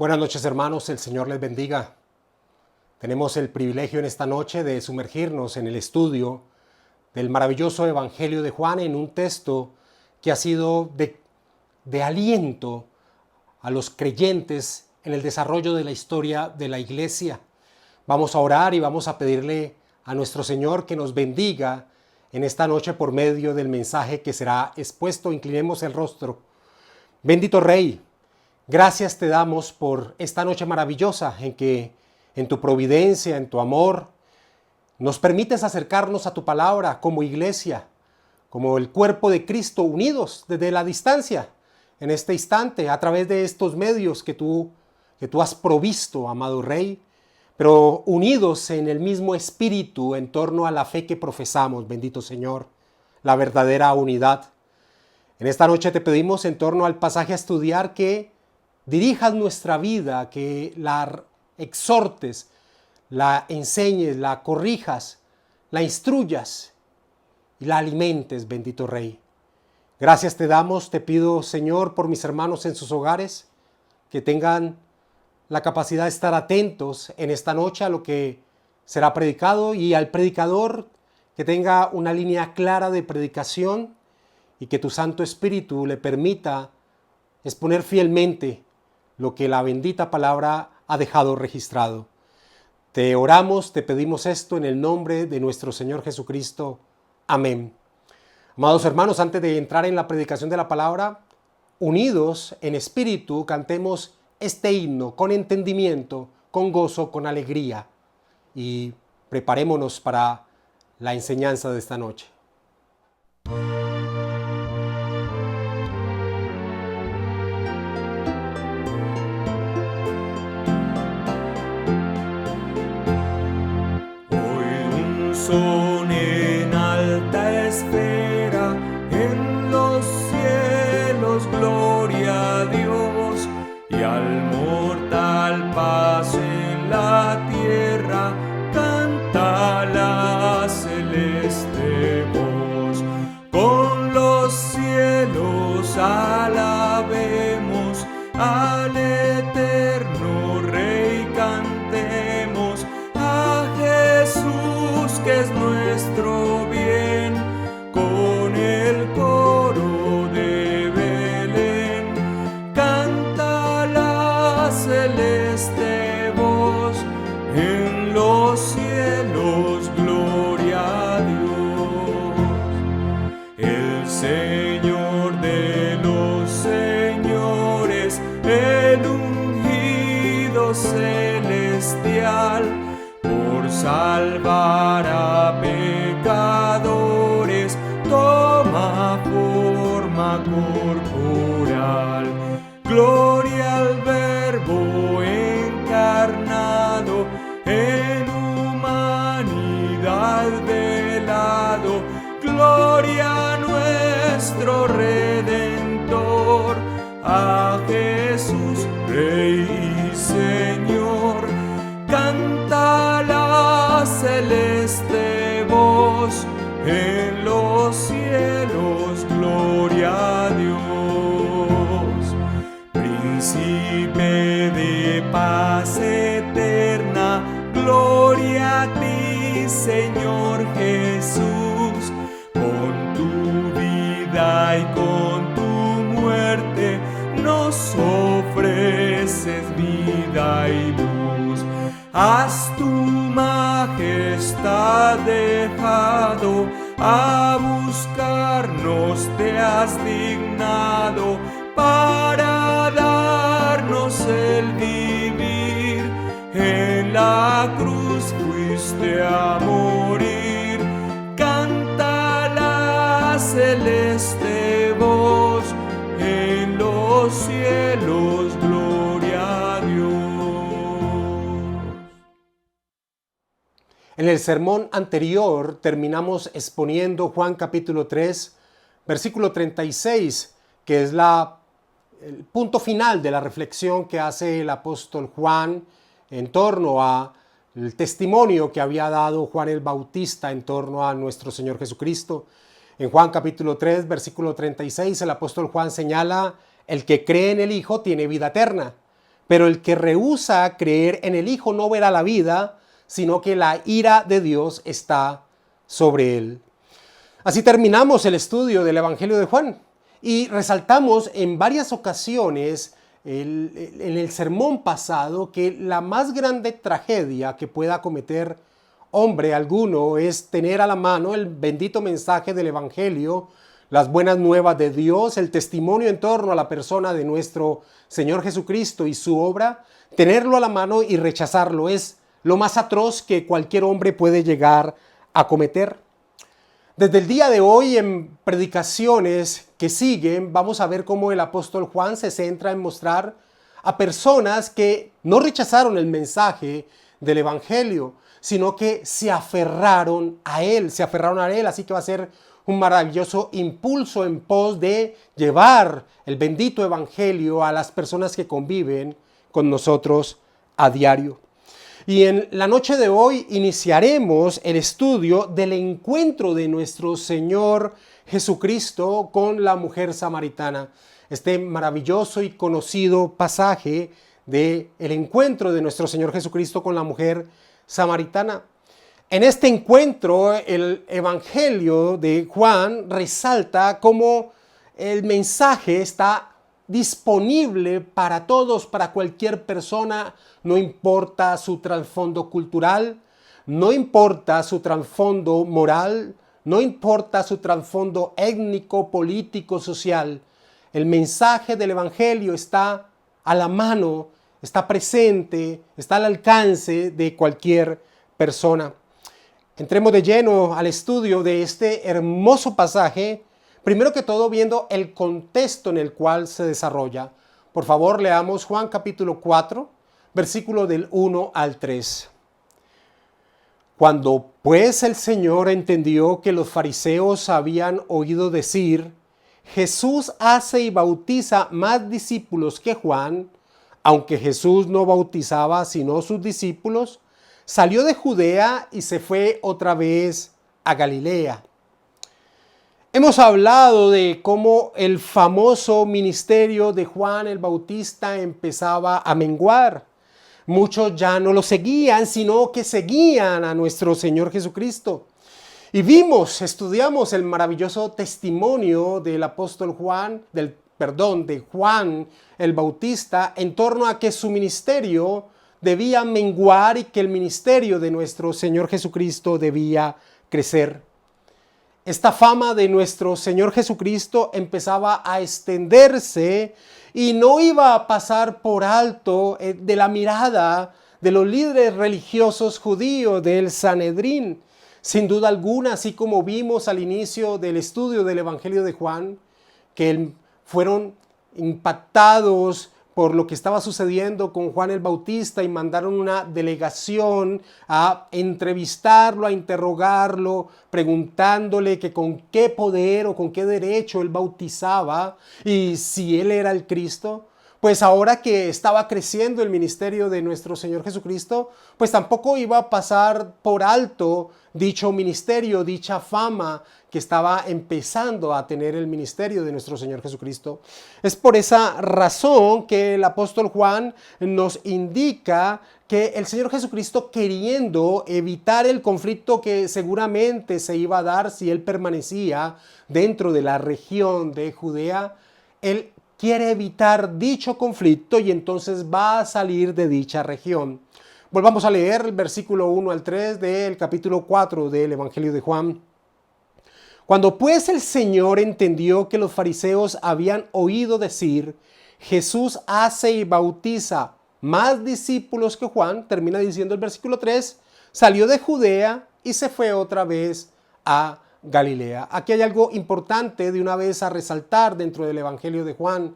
Buenas noches, hermanos, el Señor les bendiga. Tenemos el privilegio en esta noche de sumergirnos en el estudio del maravilloso Evangelio de Juan en un texto que ha sido de aliento a los creyentes en el desarrollo de la historia de la iglesia. Vamos a orar y vamos a pedirle a nuestro Señor que nos bendiga en esta noche por medio del mensaje que será expuesto. Inclinemos el rostro. Bendito Rey, gracias te damos por esta noche maravillosa en que en tu providencia, en tu amor, nos permites acercarnos a tu palabra como iglesia, como el cuerpo de Cristo, unidos desde la distancia en este instante a través de estos medios que tú has provisto, amado Rey, pero unidos en el mismo espíritu en torno a la fe que profesamos, bendito Señor, la verdadera unidad. En esta noche te pedimos en torno al pasaje a estudiar que dirijas nuestra vida, que la exhortes, la enseñes, la corrijas, la instruyas y la alimentes, bendito Rey. Gracias te damos, te pido, Señor, por mis hermanos en sus hogares, que tengan la capacidad de estar atentos en esta noche a lo que será predicado y al predicador que tenga una línea clara de predicación y que tu Santo Espíritu le permita exponer fielmente lo que la bendita palabra ha dejado registrado. Te oramos, te pedimos esto en el nombre de nuestro Señor Jesucristo. Amén. Amados hermanos, antes de entrar en la predicación de la palabra, unidos en espíritu, cantemos este himno con entendimiento, con gozo, con alegría y preparémonos para la enseñanza de esta noche. Son en alta esfera, en los cielos, gloria a Dios, y al mortal paz en la tierra, canta la celeste voz. Con los cielos alabemos al eterno Rey, cantemos a Jesús, que es nuestro bien, con el coro de Belén, canta la celeste voz, en los cielos, gloria a Dios. El Señor de los señores, el ungido celestial, por salvar a pecadores, toma forma corporal. Gloria al Verbo encarnado, en humanidad velado. Gloria a nuestro Redentor, a Jesús, Rey y Señor. Canta la celeste voz, en los cielos, gloria a Dios. Príncipe de paz eterna, gloria a ti, Señor Jesús. Con tu vida y con tu muerte nos ofreces vida y luz. Has tu majestad dejado, a buscarnos te has dignado, para darnos el vivir. En la cruz fuiste a morir, canta la celeste voz, en los cielos, gloria a Dios. En el sermón anterior terminamos exponiendo Juan capítulo 3, versículo 36, que es el punto final de la reflexión que hace el apóstol Juan en torno al testimonio que había dado Juan el Bautista en torno a nuestro Señor Jesucristo. En Juan capítulo 3, versículo 36, el apóstol Juan señala: el que cree en el Hijo tiene vida eterna, pero el que rehúsa creer en el Hijo no verá la vida, sino que la ira de Dios está sobre él. Así terminamos el estudio del Evangelio de Juan y resaltamos en varias ocasiones en el sermón pasado que la más grande tragedia que pueda cometer hombre alguno es tener a la mano el bendito mensaje del Evangelio, las buenas nuevas de Dios, el testimonio en torno a la persona de nuestro Señor Jesucristo y su obra, tenerlo a la mano y rechazarlo es lo más atroz que cualquier hombre puede llegar a cometer. Desde el día de hoy, en predicaciones que siguen, vamos a ver cómo el apóstol Juan se centra en mostrar a personas que no rechazaron el mensaje del Evangelio, sino que se aferraron a él, así que va a ser un maravilloso impulso en pos de llevar el bendito Evangelio a las personas que conviven con nosotros a diario. Y en la noche de hoy iniciaremos el estudio del encuentro de nuestro Señor Jesucristo con la mujer samaritana. Este maravilloso y conocido pasaje del encuentro de nuestro Señor Jesucristo con la mujer samaritana. En este encuentro, el Evangelio de Juan resalta cómo el mensaje está disponible para todos, para cualquier persona, no importa su trasfondo cultural, no importa su trasfondo moral, no importa su trasfondo étnico, político, social. El mensaje del Evangelio está a la mano, está presente, está al alcance de cualquier persona. Entremos de lleno al estudio de este hermoso pasaje, primero que todo viendo el contexto en el cual se desarrolla. Por favor, leamos Juan capítulo 4, versículo del 1 al 3. Cuando pues el Señor entendió que los fariseos habían oído decir, Jesús hace y bautiza más discípulos que Juan, aunque Jesús no bautizaba sino sus discípulos, salió de Judea y se fue otra vez a Galilea. Hemos hablado de cómo el famoso ministerio de Juan el Bautista empezaba a menguar. Muchos ya no lo seguían, sino que seguían a nuestro Señor Jesucristo. Y estudiamos el maravilloso testimonio del apóstol Juan, de Juan el Bautista, en torno a que su ministerio debía menguar y que el ministerio de nuestro Señor Jesucristo debía crecer. Esta fama de nuestro Señor Jesucristo empezaba a extenderse y no iba a pasar por alto de la mirada de los líderes religiosos judíos del Sanedrín. Sin duda alguna, así como vimos al inicio del estudio del Evangelio de Juan, que fueron impactados por lo que estaba sucediendo con Juan el Bautista y mandaron una delegación a entrevistarlo, a interrogarlo, preguntándole que con qué poder o con qué derecho él bautizaba y si él era el Cristo. Pues ahora que estaba creciendo el ministerio de nuestro Señor Jesucristo, pues tampoco iba a pasar por alto dicho ministerio, dicha fama que estaba empezando a tener el ministerio de nuestro Señor Jesucristo. Es por esa razón que el apóstol Juan nos indica que el Señor Jesucristo, queriendo evitar el conflicto que seguramente se iba a dar si él permanecía dentro de la región de Judea, él quiere evitar dicho conflicto y entonces va a salir de dicha región. Volvamos a leer el versículo 1 al 3 del capítulo 4 del Evangelio de Juan. Cuando pues el Señor entendió que los fariseos habían oído decir, Jesús hace y bautiza más discípulos que Juan, termina diciendo el versículo 3, salió de Judea y se fue otra vez a Galilea. Aquí hay algo importante de una vez a resaltar dentro del Evangelio de Juan.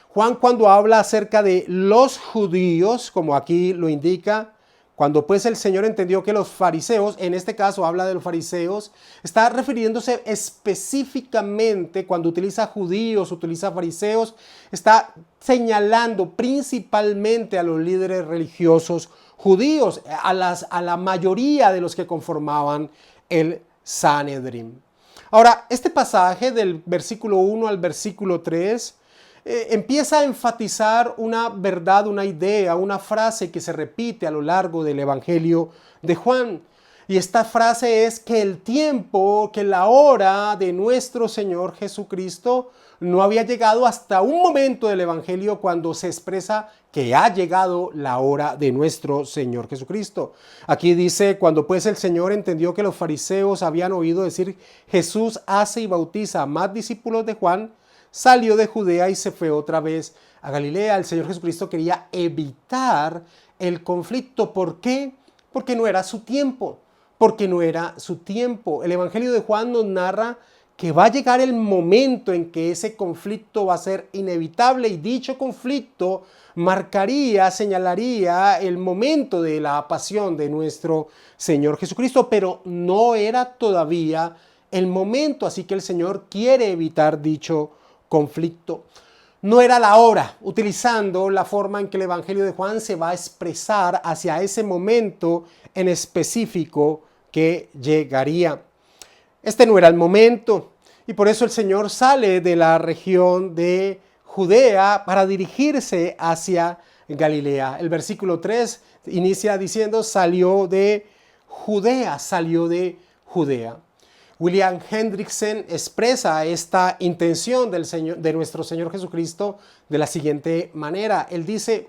Juan, cuando habla acerca de los judíos, como aquí lo indica, cuando pues el Señor entendió que los fariseos, en este caso habla de los fariseos, está refiriéndose específicamente, cuando utiliza judíos, utiliza fariseos, está señalando principalmente a los líderes religiosos judíos, a la mayoría de los que conformaban el Sanedrín. Ahora, este pasaje del versículo 1 al versículo 3 empieza a enfatizar una verdad, una idea, una frase que se repite a lo largo del Evangelio de Juan. Y esta frase es que el tiempo, que la hora de nuestro Señor Jesucristo no había llegado hasta un momento del Evangelio cuando se expresa que ha llegado la hora de nuestro Señor Jesucristo. Aquí dice, cuando pues el Señor entendió que los fariseos habían oído decir, Jesús hace y bautiza a más discípulos de Juan, salió de Judea y se fue otra vez a Galilea. El Señor Jesucristo quería evitar el conflicto. ¿Por qué? Porque no era su tiempo. Porque no era su tiempo. El Evangelio de Juan nos narra que va a llegar el momento en que ese conflicto va a ser inevitable y dicho conflicto marcaría, señalaría el momento de la pasión de nuestro Señor Jesucristo, pero no era todavía el momento, así que el Señor quiere evitar dicho conflicto. No era la hora, utilizando la forma en que el Evangelio de Juan se va a expresar hacia ese momento en específico que llegaría. Este no era el momento y por eso el Señor sale de la región de Judea para dirigirse hacia Galilea. El versículo 3 inicia diciendo salió de Judea. William Hendriksen expresa esta intención de nuestro Señor Jesucristo de la siguiente manera. Él dice,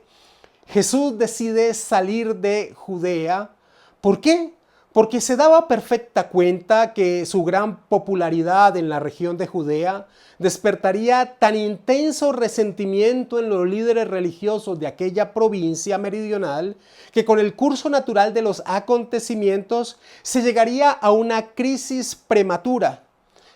Jesús decide salir de Judea. ¿Por qué? Porque se daba perfecta cuenta que su gran popularidad en la región de Judea despertaría tan intenso resentimiento en los líderes religiosos de aquella provincia meridional que con el curso natural de los acontecimientos se llegaría a una crisis prematura.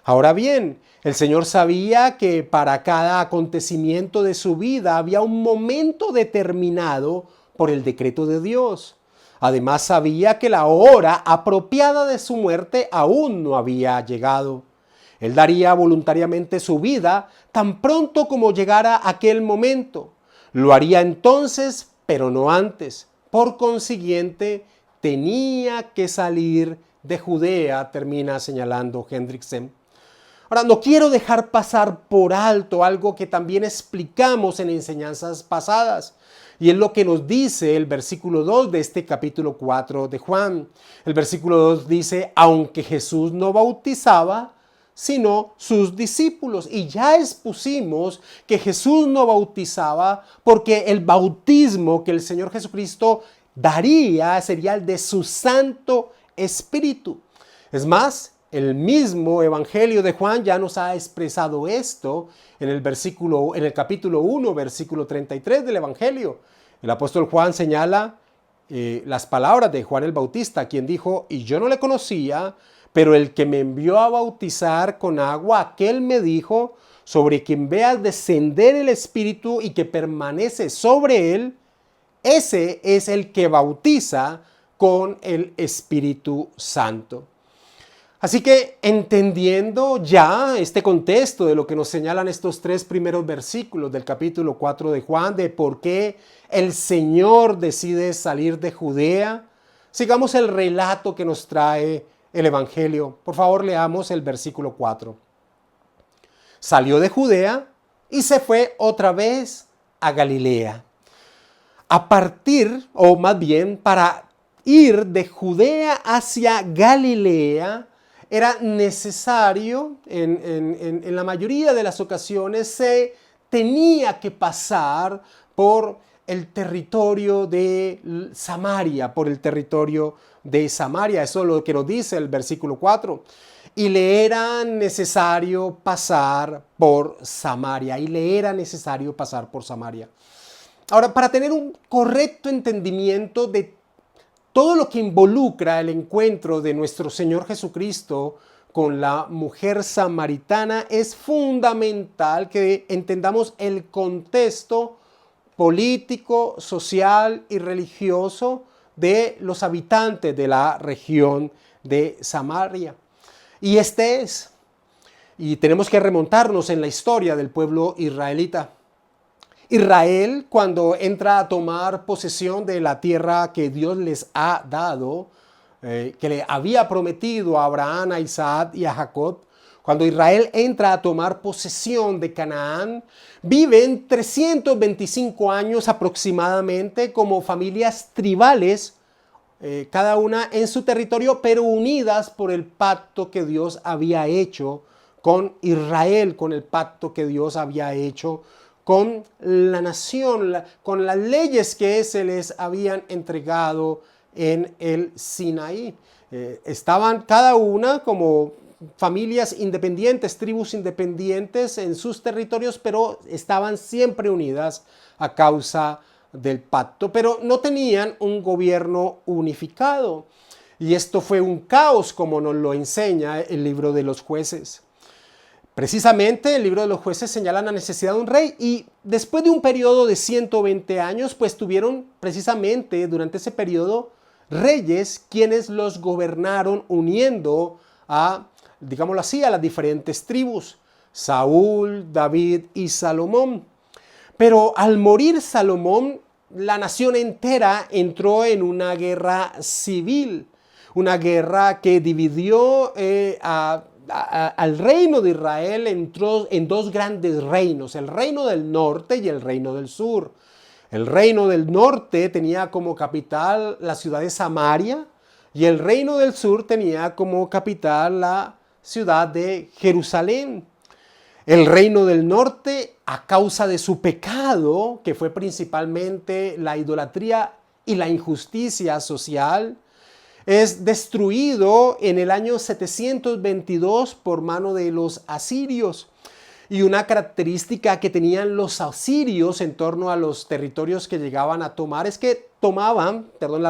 Ahora bien, el Señor sabía que para cada acontecimiento de su vida había un momento determinado por el decreto de Dios. Además sabía que la hora apropiada de su muerte aún no había llegado. Él daría voluntariamente su vida tan pronto como llegara aquel momento. Lo haría entonces, pero no antes. Por consiguiente, tenía que salir de Judea, termina señalando Hendriksen. Ahora, no quiero dejar pasar por alto algo que también explicamos en enseñanzas pasadas. Y es lo que nos dice el versículo 2 de este capítulo 4 de Juan. El versículo 2 dice, aunque Jesús no bautizaba, sino sus discípulos. Y ya expusimos que Jesús no bautizaba porque el bautismo que el Señor Jesucristo daría sería el de su Santo Espíritu. Es más, el mismo Evangelio de Juan ya nos ha expresado esto en el capítulo 1, versículo 33 del Evangelio. El apóstol Juan señala las palabras de Juan el Bautista, quien dijo, y yo no le conocía, pero el que me envió a bautizar con agua, aquel me dijo, sobre quien veas descender el Espíritu y que permanece sobre él, ese es el que bautiza con el Espíritu Santo. Así que entendiendo ya este contexto de lo que nos señalan estos 3 primeros versículos del capítulo 4 de Juan, de por qué el Señor decide salir de Judea, sigamos el relato que nos trae el Evangelio. Por favor, leamos el versículo 4. Salió de Judea y se fue otra vez a Galilea. Para ir de Judea hacia Galilea, era necesario, en la mayoría de las ocasiones, se tenía que pasar por el territorio de Samaria, Eso es lo que nos dice el versículo 4. Y le era necesario pasar por Samaria. Ahora, para tener un correcto entendimiento de todo lo que involucra el encuentro de nuestro Señor Jesucristo con la mujer samaritana, es fundamental que entendamos el contexto político, social y religioso de los habitantes de la región de Samaria. Y y tenemos que remontarnos en la historia del pueblo israelita. Israel, cuando entra a tomar posesión de la tierra que Dios les ha dado, que le había prometido a Abraham, a Isaac y a Jacob, Cuando Israel entra a tomar posesión de Canaán, viven 325 años aproximadamente como familias tribales, cada una en su territorio, pero unidas por el pacto que Dios había hecho con Israel, con el pacto que Dios había hecho con la nación, con las leyes que se les habían entregado en el Sinaí. Estaban cada una como familias independientes, tribus independientes en sus territorios, pero estaban siempre unidas a causa del pacto, pero no tenían un gobierno unificado. Y esto fue un caos, como nos lo enseña el libro de los Jueces. Precisamente el libro de los Jueces señala la necesidad de un rey, y después de un periodo de 120 años, pues tuvieron precisamente durante ese periodo reyes quienes los gobernaron uniendo a, digámoslo así, a las diferentes tribus: Saúl, David y Salomón. Pero al morir Salomón, la nación entera entró en una guerra civil, una guerra que dividió al reino de Israel. Entró en dos grandes reinos, el reino del norte y el reino del sur. El reino del norte tenía como capital la ciudad de Samaria, y el reino del sur tenía como capital la ciudad de Jerusalén. El reino del norte, a causa de su pecado, que fue principalmente la idolatría y la injusticia social, es destruido en el año 722 por mano de los asirios. Y una característica que tenían los asirios en torno a los territorios que llegaban a tomar es que tomaban, perdón la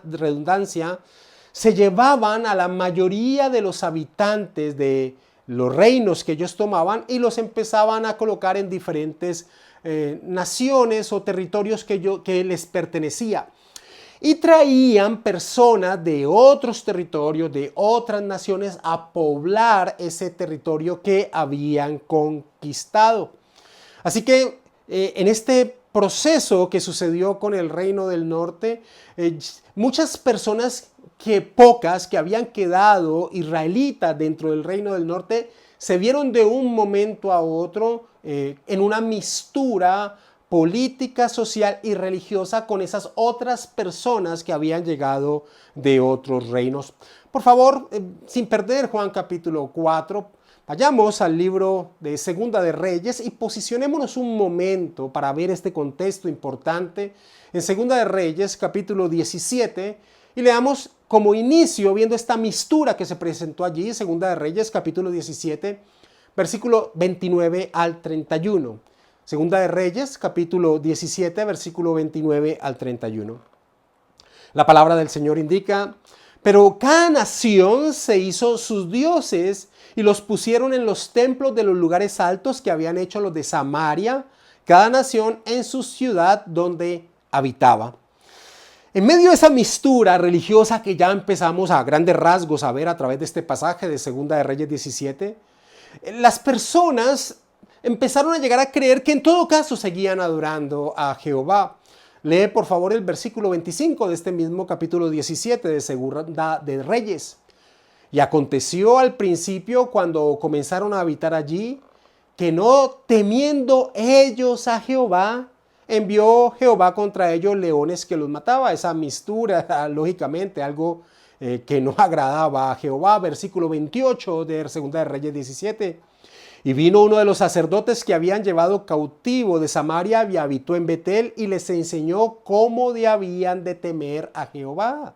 redundancia, se llevaban a la mayoría de los habitantes de los reinos que ellos tomaban y los empezaban a colocar en diferentes naciones o territorios que les pertenecía. Y traían personas de otros territorios, de otras naciones, a poblar ese territorio que habían conquistado. Así que en este proceso que sucedió con el reino del norte, muchas personas, pocas que habían quedado israelitas dentro del reino del norte, se vieron de un momento a otro en una mistura política, social y religiosa con esas otras personas que habían llegado de otros reinos. Por favor, sin perder Juan capítulo 4, vayamos al libro de Segunda de Reyes y posicionémonos un momento para ver este contexto importante en Segunda de Reyes capítulo 17, y leamos como inicio, viendo esta mistura que se presentó allí, Segunda de Reyes capítulo 17, versículo 29 al 31. Segunda de Reyes, capítulo 17, versículo 29 al 31. La palabra del Señor indica: pero cada nación se hizo sus dioses y los pusieron en los templos de los lugares altos que habían hecho los de Samaria, cada nación en su ciudad donde habitaba. En medio de esa mistura religiosa que ya empezamos a grandes rasgos a ver a través de este pasaje de Segunda de Reyes 17, las personas empezaron a llegar a creer que en todo caso seguían adorando a Jehová. Lee por favor el versículo 25 de este mismo capítulo 17 de Segunda de Reyes. Y aconteció al principio, cuando comenzaron a habitar allí, que no temiendo ellos a Jehová, envió Jehová contra ellos leones que los mataba. Esa mistura, lógicamente, algo que no agradaba a Jehová. Versículo 28 de Segunda de Reyes 17. Y vino uno de los sacerdotes que habían llevado cautivo de Samaria y habitó en Betel, y les enseñó cómo habían de temer a Jehová.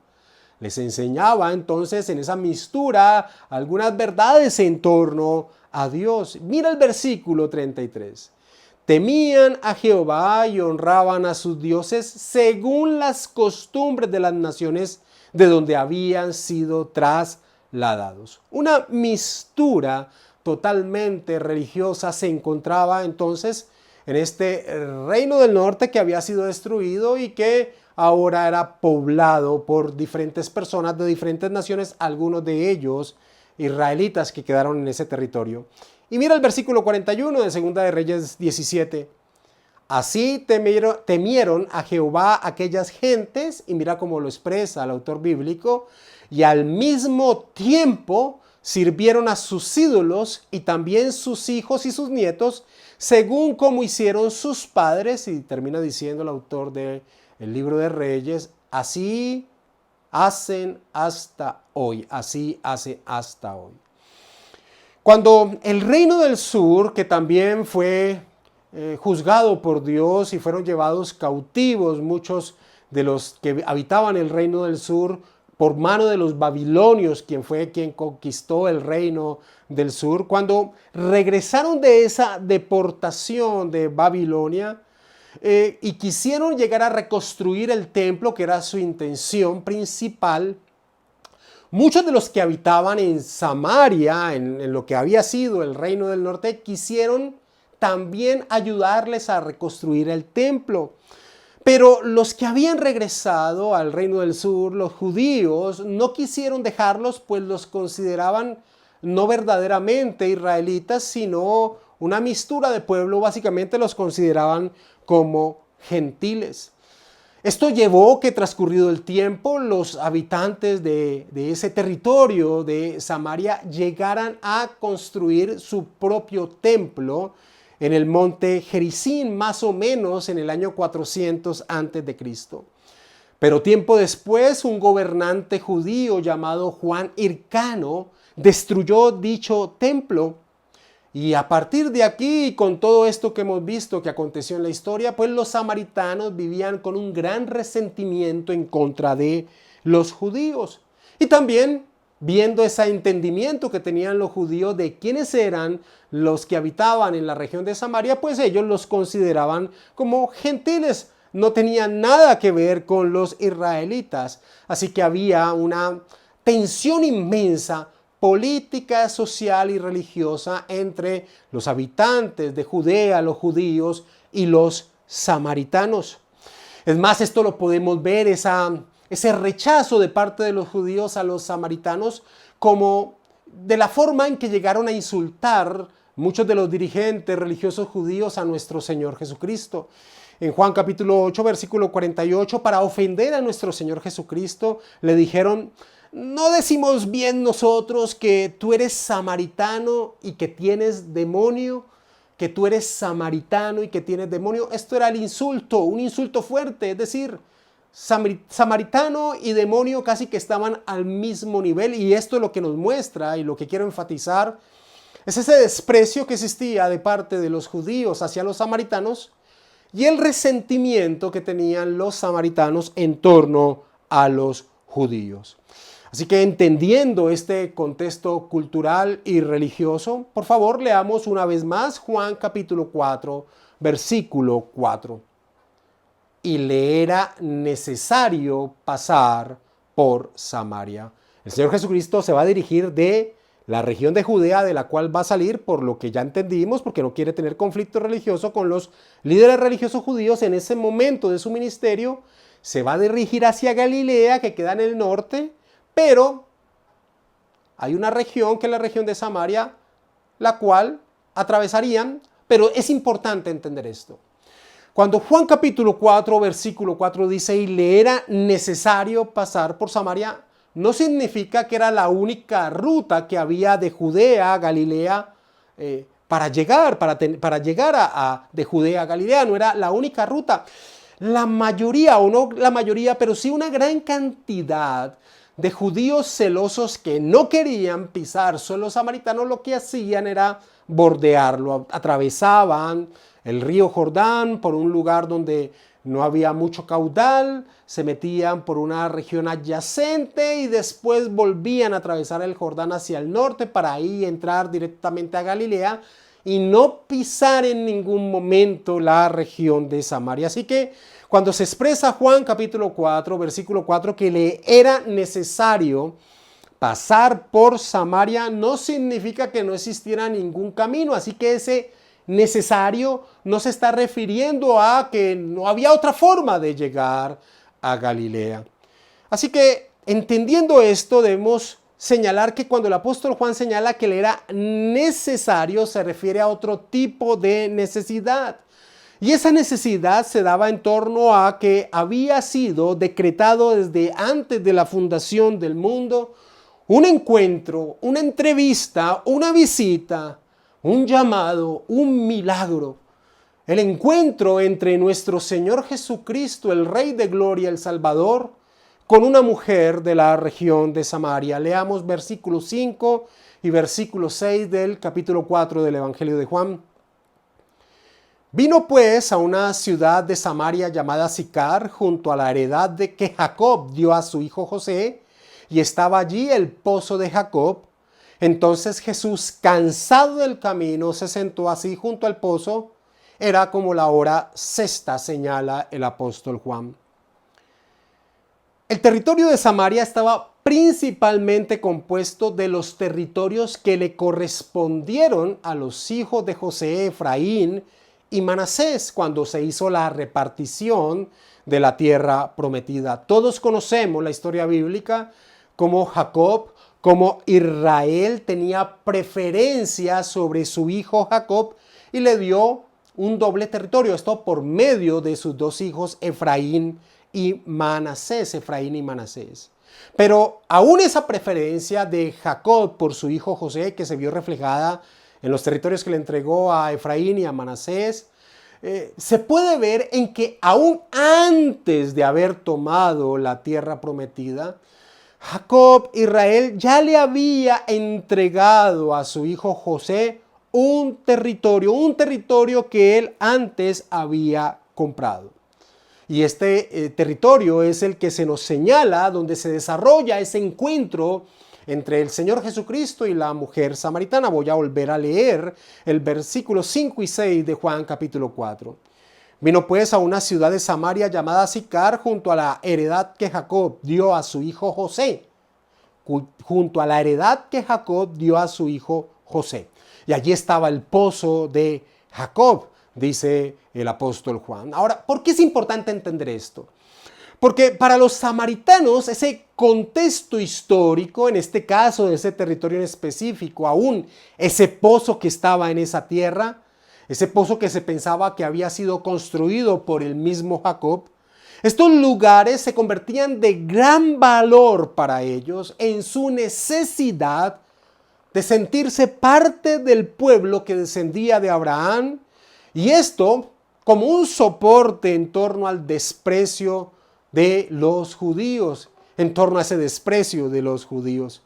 Les enseñaba entonces en esa mistura algunas verdades en torno a Dios. Mira el versículo 33. Temían a Jehová y honraban a sus dioses según las costumbres de las naciones de donde habían sido trasladados. Una mistura totalmente religiosa se encontraba entonces en este reino del norte que había sido destruido y que ahora era poblado por diferentes personas de diferentes naciones, algunos de ellos israelitas que quedaron en ese territorio. Y mira el versículo 41 de Segunda de Reyes 17. Así temieron a Jehová aquellas gentes, y mira cómo lo expresa el autor bíblico, y al mismo tiempo sirvieron a sus ídolos y también sus hijos y sus nietos, según como hicieron sus padres, y termina diciendo el autor del libro de Reyes, así hacen hasta hoy, así hace hasta hoy. Cuando el reino del sur, que también fue juzgado por Dios y fueron llevados cautivos muchos de los que habitaban el reino del sur por mano de los babilonios, quien fue quien conquistó el reino del sur, cuando regresaron de esa deportación de Babilonia y quisieron llegar a reconstruir el templo, que era su intención principal, muchos de los que habitaban en Samaria, en lo que había sido el reino del norte, quisieron también ayudarles a reconstruir el templo. Pero los que habían regresado al reino del sur, los judíos, no quisieron dejarlos, pues los consideraban no verdaderamente israelitas, sino una mistura de pueblo. Básicamente los consideraban como gentiles. Esto llevó que, transcurrido el tiempo, los habitantes de ese territorio de Samaria llegaran a construir su propio templo en el monte Gerizim, más o menos en el año 400 a.C. Pero tiempo después, un gobernante judío llamado Juan Hircano destruyó dicho templo. Y a partir de aquí, con todo esto que hemos visto que aconteció en la historia, pues los samaritanos vivían con un gran resentimiento en contra de los judíos. Y también, viendo ese entendimiento que tenían los judíos de quiénes eran los que habitaban en la región de Samaria, pues ellos los consideraban como gentiles. No tenían nada que ver con los israelitas. Así que había una tensión inmensa política, social y religiosa entre los habitantes de Judea, los judíos y los samaritanos. Es más, esto lo podemos ver, ese rechazo de parte de los judíos a los samaritanos, como de la forma en que llegaron a insultar muchos de los dirigentes religiosos judíos a nuestro Señor Jesucristo. En Juan capítulo 8, versículo 48, para ofender a nuestro Señor Jesucristo, le dijeron: ¿no decimos bien nosotros que tú eres samaritano y que tienes demonio? Que tú eres samaritano y que tienes demonio. Esto era el insulto, un insulto fuerte, es decir, samaritano y demonio casi que estaban al mismo nivel, y esto es lo que nos muestra y lo que quiero enfatizar, es ese desprecio que existía de parte de los judíos hacia los samaritanos y el resentimiento que tenían los samaritanos en torno a los judíos. Así que, entendiendo este contexto cultural y religioso, por favor leamos una vez más Juan capítulo 4, versículo 4. Y le era necesario pasar por Samaria. El Señor Jesucristo se va a dirigir de la región de Judea, de la cual va a salir, por lo que ya entendimos, porque no quiere tener conflicto religioso con los líderes religiosos judíos en ese momento de su ministerio. Se va a dirigir hacia Galilea, que queda en el norte, pero hay una región que es la región de Samaria, la cual atravesarían, pero es importante entender esto. Cuando Juan capítulo 4, versículo 4 dice, y le era necesario pasar por Samaria, no significa que era la única ruta que había de Judea a Galilea para llegar de Judea a Galilea. No era la única ruta. La mayoría, o no la mayoría, pero sí una gran cantidad de judíos celosos que no querían pisar suelo samaritano, lo que hacían era bordearlo. Atravesaban el río Jordán por un lugar donde no había mucho caudal, se metían por una región adyacente y después volvían a atravesar el Jordán hacia el norte para ahí entrar directamente a Galilea y no pisar en ningún momento la región de Samaria. Así que cuando se expresa Juan capítulo 4, versículo 4, que le era necesario pasar por Samaria, no significa que no existiera ningún camino. Así que ese necesario no se está refiriendo a que no había otra forma de llegar a Galilea. Así que, entendiendo esto, debemos señalar que cuando el apóstol Juan señala que le era necesario, se refiere a otro tipo de necesidad. Y esa necesidad se daba en torno a que había sido decretado desde antes de la fundación del mundo un encuentro, una entrevista, una visita, un llamado, un milagro. El encuentro entre nuestro Señor Jesucristo, el Rey de Gloria, el Salvador, con una mujer de la región de Samaria. Leamos versículo 5 y versículo 6 del capítulo 4 del Evangelio de Juan. Vino pues a una ciudad de Samaria llamada Sicar, junto a la heredad de que Jacob dio a su hijo José, y estaba allí el pozo de Jacob. Entonces Jesús, cansado del camino, se sentó así junto al pozo. Era como la hora sexta, señala el apóstol Juan. El territorio de Samaria estaba principalmente compuesto de los territorios que le correspondieron a los hijos de José, Efraín y Manasés, cuando se hizo la repartición de la tierra prometida. Todos conocemos la historia bíblica, como Jacob, como Israel tenía preferencia sobre su hijo Jacob y le dio un doble territorio, esto por medio de sus dos hijos Efraín y Manasés, Pero aún esa preferencia de Jacob por su hijo José, que se vio reflejada en los territorios que le entregó a Efraín y a Manasés, se puede ver en que aún antes de haber tomado la tierra prometida, Jacob, Israel, ya le había entregado a su hijo José un territorio que él antes había comprado. Y este territorio es el que se nos señala, donde se desarrolla ese encuentro entre el Señor Jesucristo y la mujer samaritana. Voy a volver a leer el versículo 5 y 6 de Juan capítulo 4. Vino pues a una ciudad de Samaria llamada Sicar, junto a la heredad que Jacob dio a su hijo José. Junto a la heredad que Jacob dio a su hijo José. Y allí estaba el pozo de Jacob, dice el apóstol Juan. Ahora, ¿por qué es importante entender esto? Porque para los samaritanos ese contexto histórico, en este caso de ese territorio en específico, aún ese pozo que estaba en esa tierra, ese pozo que se pensaba que había sido construido por el mismo Jacob, estos lugares se convertían de gran valor para ellos en su necesidad de sentirse parte del pueblo que descendía de Abraham, y esto como un soporte en torno al desprecio de los judíos, en torno a ese desprecio de los judíos.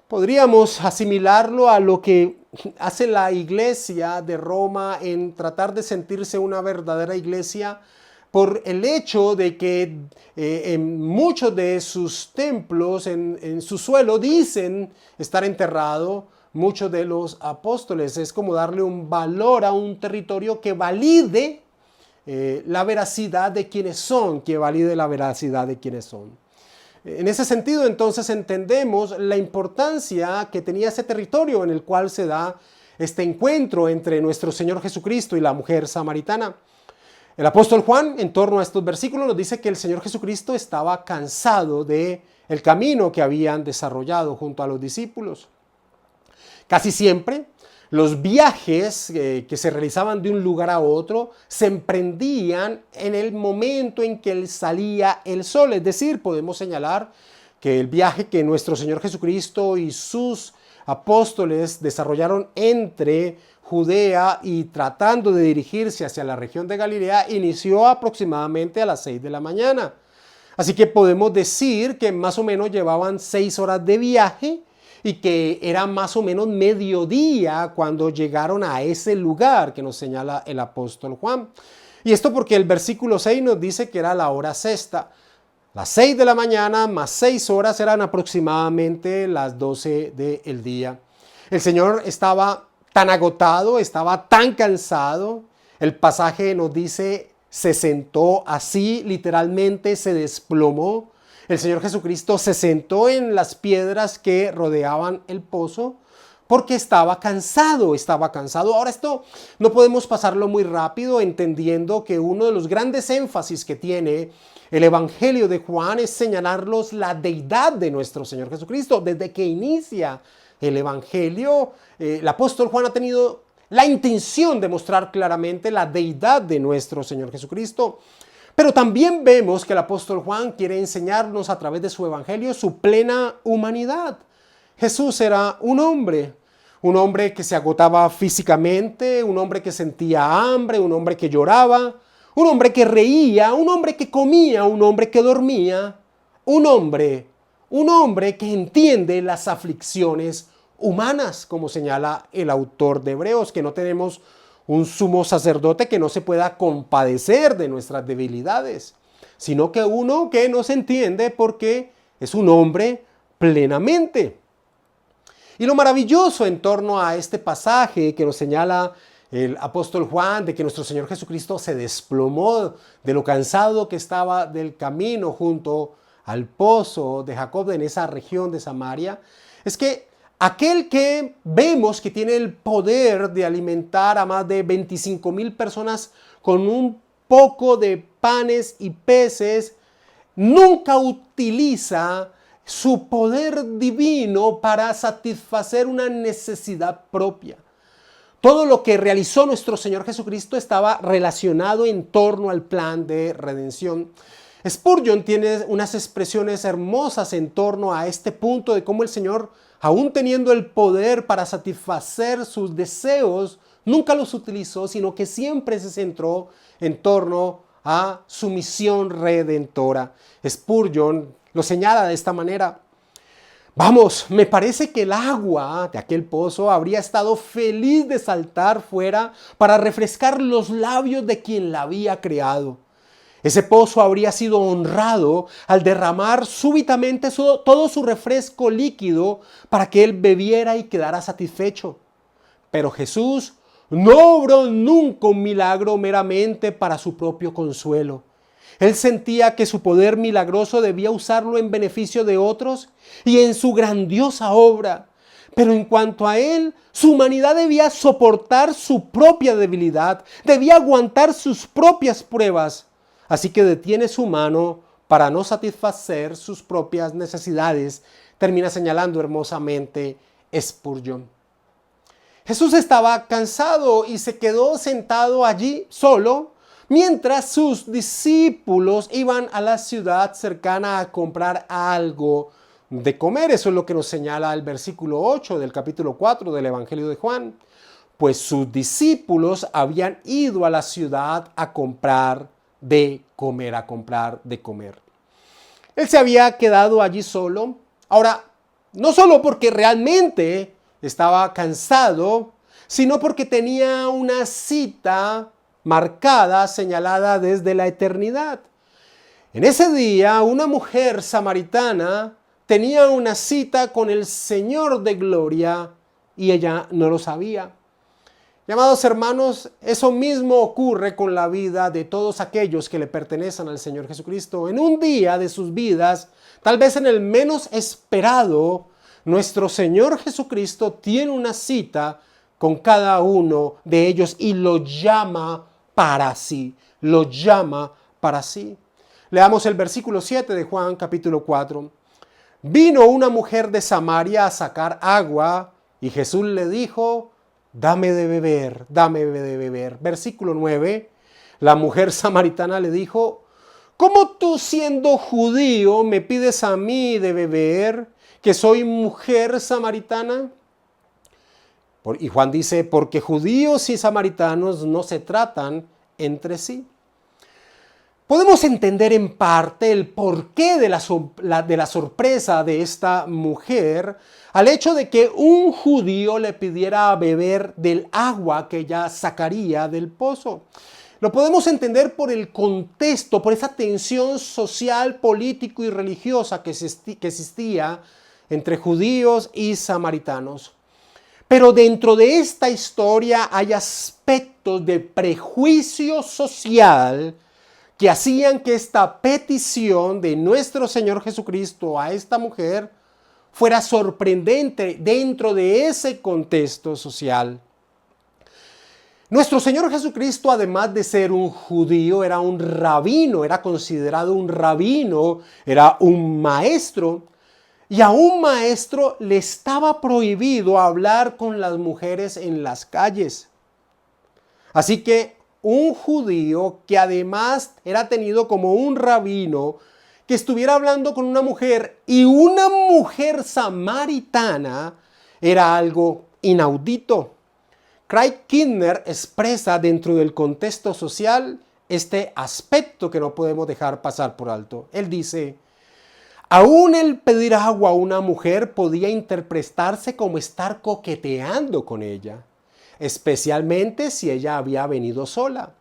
Podríamos asimilarlo a lo que hace la iglesia de Roma en tratar de sentirse una verdadera iglesia por el hecho de que en muchos de sus templos, en su suelo, dicen estar enterrado muchos de los apóstoles. Es como darle un valor a un territorio que valide la veracidad de quienes son, En ese sentido, entonces, entendemos la importancia que tenía ese territorio en el cual se da este encuentro entre nuestro Señor Jesucristo y la mujer samaritana. El apóstol Juan, en torno a estos versículos, nos dice que el Señor Jesucristo estaba cansado del camino que habían desarrollado junto a los discípulos. Casi siempre, los viajes que se realizaban de un lugar a otro se emprendían en el momento en que salía el sol. Es decir, podemos señalar que el viaje que nuestro Señor Jesucristo y sus apóstoles desarrollaron entre Judea y tratando de dirigirse hacia la región de Galilea inició aproximadamente a las 6 de la mañana. Así que podemos decir que más o menos llevaban 6 horas de viaje y que era más o menos mediodía cuando llegaron a ese lugar que nos señala el apóstol Juan. Y esto porque el versículo 6 nos dice que era la hora sexta. Las 6 de la mañana más 6 horas eran aproximadamente las 12 del día. El Señor estaba tan agotado, estaba tan cansado. El pasaje nos dice, se sentó así, literalmente se desplomó. El Señor Jesucristo se sentó en las piedras que rodeaban el pozo porque estaba cansado. Ahora esto no podemos pasarlo muy rápido, entendiendo que uno de los grandes énfasis que tiene el Evangelio de Juan es señalarnos la deidad de nuestro Señor Jesucristo. Desde que inicia el Evangelio, el apóstol Juan ha tenido la intención de mostrar claramente la deidad de nuestro Señor Jesucristo. Pero también vemos que el apóstol Juan quiere enseñarnos a través de su evangelio su plena humanidad. Jesús era un hombre que se agotaba físicamente, un hombre que sentía hambre, un hombre que lloraba, un hombre que reía, un hombre que comía, un hombre que dormía, un hombre que entiende las aflicciones humanas, como señala el autor de Hebreos, que no tenemos un sumo sacerdote que no se pueda compadecer de nuestras debilidades, sino que uno que nos entiende porque es un hombre plenamente. Y lo maravilloso en torno a este pasaje que nos señala el apóstol Juan, de que nuestro Señor Jesucristo se desplomó de lo cansado que estaba del camino junto al pozo de Jacob en esa región de Samaria, es que aquel que vemos que tiene el poder de alimentar a más de 25,000 personas con un poco de panes y peces, nunca utiliza su poder divino para satisfacer una necesidad propia. Todo lo que realizó nuestro Señor Jesucristo estaba relacionado en torno al plan de redención. Spurgeon tiene unas expresiones hermosas en torno a este punto de cómo el Señor, aún teniendo el poder para satisfacer sus deseos, nunca los utilizó, sino que siempre se centró en torno a su misión redentora. Spurgeon lo señala de esta manera: vamos, me parece que el agua de aquel pozo habría estado feliz de saltar fuera para refrescar los labios de quien la había creado. Ese pozo habría sido honrado al derramar súbitamente todo su refresco líquido para que él bebiera y quedara satisfecho. Pero Jesús no obró nunca un milagro meramente para su propio consuelo. Él sentía que su poder milagroso debía usarlo en beneficio de otros y en su grandiosa obra. Pero en cuanto a él, su humanidad debía soportar su propia debilidad, debía aguantar sus propias pruebas. Así que detiene su mano para no satisfacer sus propias necesidades, termina señalando hermosamente Spurgeon. Jesús estaba cansado y se quedó sentado allí solo, mientras sus discípulos iban a la ciudad cercana a comprar algo de comer. Eso es lo que nos señala el versículo 8 del capítulo 4 del Evangelio de Juan. Pues sus discípulos habían ido a la ciudad a comprar de comer. Él se había quedado allí solo. Ahora, no solo porque realmente estaba cansado, sino porque tenía una cita marcada, señalada desde la eternidad. En ese día, una mujer samaritana tenía una cita con el Señor de gloria y ella no lo sabía. Llamados hermanos, eso mismo ocurre con la vida de todos aquellos que le pertenecen al Señor Jesucristo. En un día de sus vidas, tal vez en el menos esperado, nuestro Señor Jesucristo tiene una cita con cada uno de ellos y lo llama para sí. Lo llama para sí. Leamos el versículo 7 de Juan capítulo 4. Vino una mujer de Samaria a sacar agua y Jesús le dijo: dame de beber, dame de beber. Versículo 9, la mujer samaritana le dijo: ¿cómo tú siendo judío me pides a mí de beber, que soy mujer samaritana? Y Juan dice: porque judíos y samaritanos no se tratan entre sí. Podemos entender en parte el porqué de la sorpresa de esta mujer al hecho de que un judío le pidiera beber del agua que ella sacaría del pozo. Lo podemos entender por el contexto, por esa tensión social, político y religiosa que existía entre judíos y samaritanos. Pero dentro de esta historia hay aspectos de prejuicio social que hacían que esta petición de nuestro Señor Jesucristo a esta mujer fuera sorprendente dentro de ese contexto social. Nuestro Señor Jesucristo, además de ser un judío, era un rabino, era considerado un rabino, era un maestro. Y a un maestro le estaba prohibido hablar con las mujeres en las calles. Así que un judío que además era tenido como un rabino, que estuviera hablando con una mujer y una mujer samaritana era algo inaudito. Craig Kidner expresa dentro del contexto social este aspecto que no podemos dejar pasar por alto. Él dice: aún el pedir agua a una mujer podía interpretarse como estar coqueteando con ella, especialmente si ella había venido sola.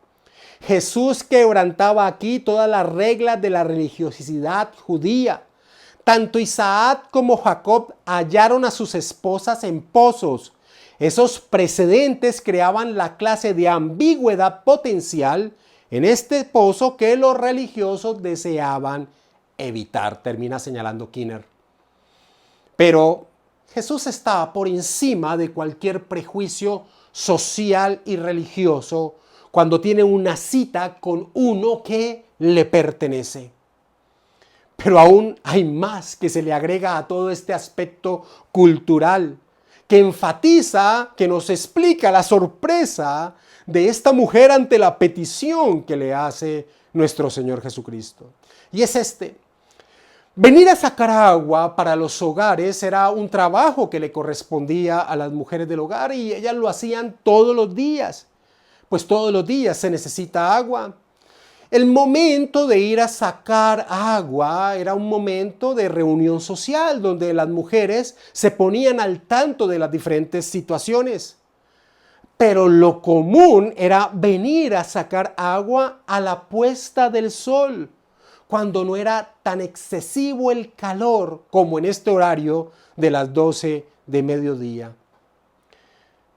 Jesús quebrantaba aquí todas las reglas de la religiosidad judía. Tanto Isaac como Jacob hallaron a sus esposas en pozos. Esos precedentes creaban la clase de ambigüedad potencial en este pozo que los religiosos deseaban evitar, termina señalando Kidner. Pero Jesús estaba por encima de cualquier prejuicio social y religioso cuando tiene una cita con uno que le pertenece. Pero aún hay más que se le agrega a todo este aspecto cultural, que enfatiza, que nos explica la sorpresa de esta mujer ante la petición que le hace nuestro Señor Jesucristo. Y es este: venir a sacar agua para los hogares era un trabajo que le correspondía a las mujeres del hogar y ellas lo hacían todos los días, pues todos los días se necesita agua. El momento de ir a sacar agua era un momento de reunión social donde las mujeres se ponían al tanto de las diferentes situaciones. Pero lo común era venir a sacar agua a la puesta del sol, cuando no era tan excesivo el calor como en este horario de las 12 de mediodía.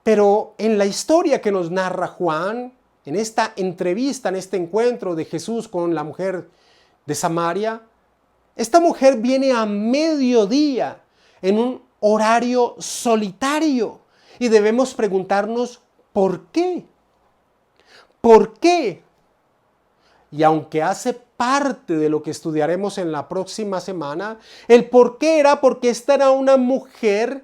Pero en la historia que nos narra Juan, en esta entrevista, en este encuentro de Jesús con la mujer de Samaria, esta mujer viene a mediodía en un horario solitario y debemos preguntarnos ¿por qué? ¿Por qué? Y aunque hace parte de lo que estudiaremos en la próxima semana, el por qué era porque esta era una mujer